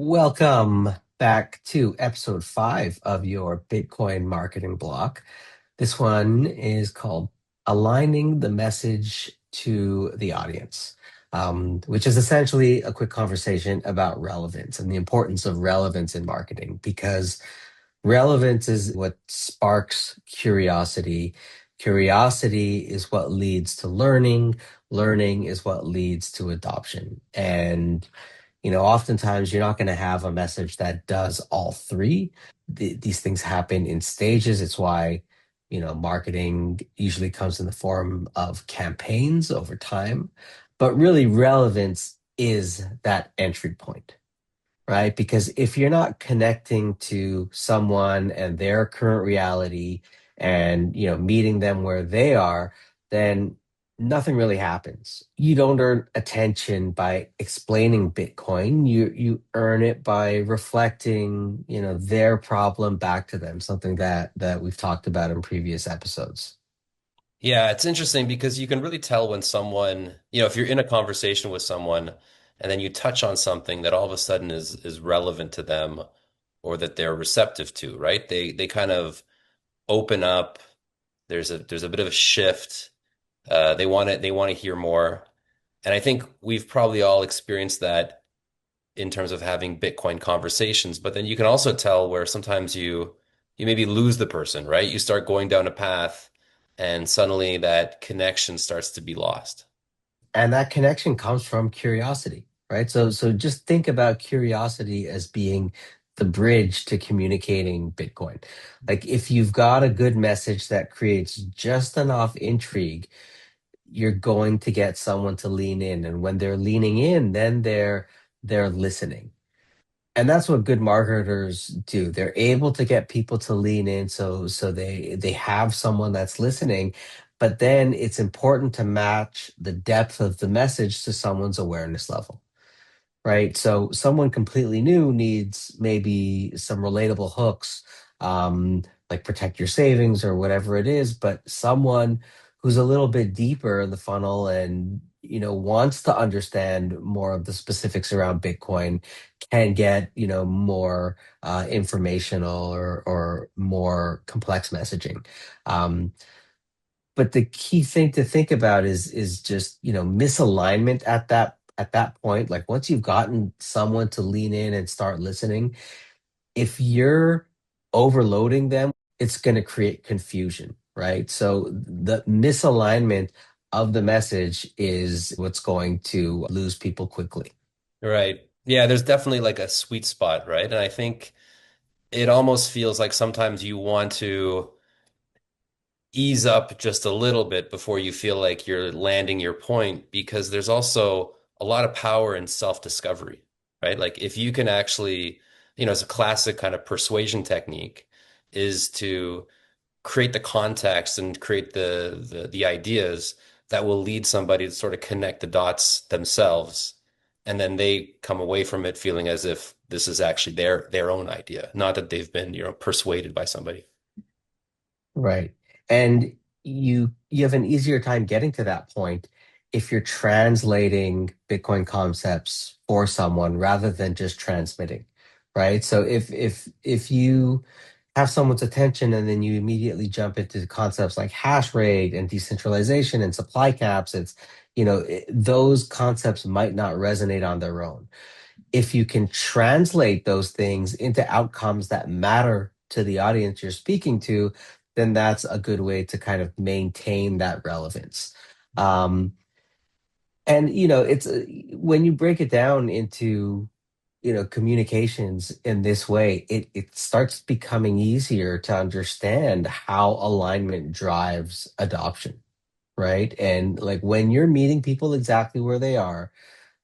Welcome back to Ep.5 of your Bitcoin marketing block. This one is called Aligning the Message to the Audience, which is essentially a quick conversation about relevance and the importance of relevance in marketing, because relevance is what sparks curiosity. Curiosity is what leads to learning. Learning is what leads to adoption. And oftentimes you're not going to have a message that does all three. These things happen in stages. It's why, marketing usually comes in the form of campaigns over time. But really, relevance is that entry point, right? Because if you're not connecting to someone and their current reality and, meeting them where they are, then nothing really happens. You don't earn attention by explaining Bitcoin. You earn it by reflecting, their problem back to them, something that we've talked about in previous episodes. Yeah, it's interesting because you can really tell when if you're in a conversation with someone and then you touch on something that all of a sudden is relevant to them or that they're receptive to, right? They kind of open up. There's a bit of a shift. They want to hear more. And I think we've probably all experienced that in terms of having Bitcoin conversations, but then you can also tell where sometimes you maybe lose the person, right? You start going down a path and suddenly that connection starts to be lost. And that connection comes from curiosity, right? So just think about curiosity as being the bridge to communicating Bitcoin. Like if you've got a good message that creates just enough intrigue, you're going to get someone to lean in. And when they're leaning in, then they're listening. And that's what good marketers do. They're able to get people to lean in, so they have someone that's listening. But then it's important to match the depth of the message to someone's awareness level, right? So someone completely new needs maybe some relatable hooks, like protect your savings or whatever it is. But someone who's a little bit deeper in the funnel and wants to understand more of the specifics around Bitcoin can get more informational or more complex messaging. Um, but the key thing to think about is just misalignment at that point. Like once you've gotten someone to lean in and start listening, if you're overloading them, it's going to create confusion, right? So the misalignment of the message is what's going to lose people quickly. Right. Yeah, there's definitely like a sweet spot, right? And I think it almost feels like sometimes you want to ease up just a little bit before you feel like you're landing your point because there's also a lot of power in self-discovery, right? Like if you can actually, it's a classic kind of persuasion technique is to create the context and create the ideas that will lead somebody to sort of connect the dots themselves. And then they come away from it feeling as if this is actually their own idea, not that they've been, persuaded by somebody. Right. And you have an easier time getting to that point if you're translating Bitcoin concepts for someone rather than just transmitting, right? So if you have someone's attention and then you immediately jump into concepts like hash rate and decentralization and supply caps, those concepts might not resonate on their own. If you can translate those things into outcomes that matter to the audience you're speaking to, then that's a good way to kind of maintain that relevance. Um, and it's when you break it down into communications in this way, it starts becoming easier to understand how alignment drives adoption, right? And like when you're meeting people exactly where they are,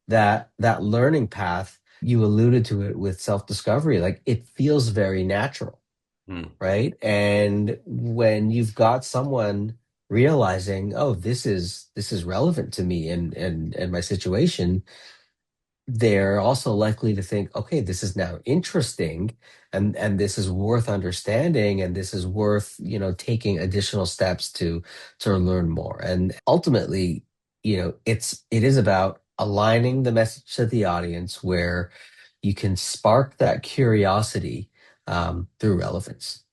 that learning path, you alluded to it with self-discovery, like it feels very natural, Hmm. right? And when you've got someone realizing, oh, this is relevant to me and my situation, they're also likely to think, okay, this is now interesting, and this is worth understanding, and this is worth taking additional steps to learn more. And ultimately, it is about aligning the message to the audience where you can spark that curiosity through relevance.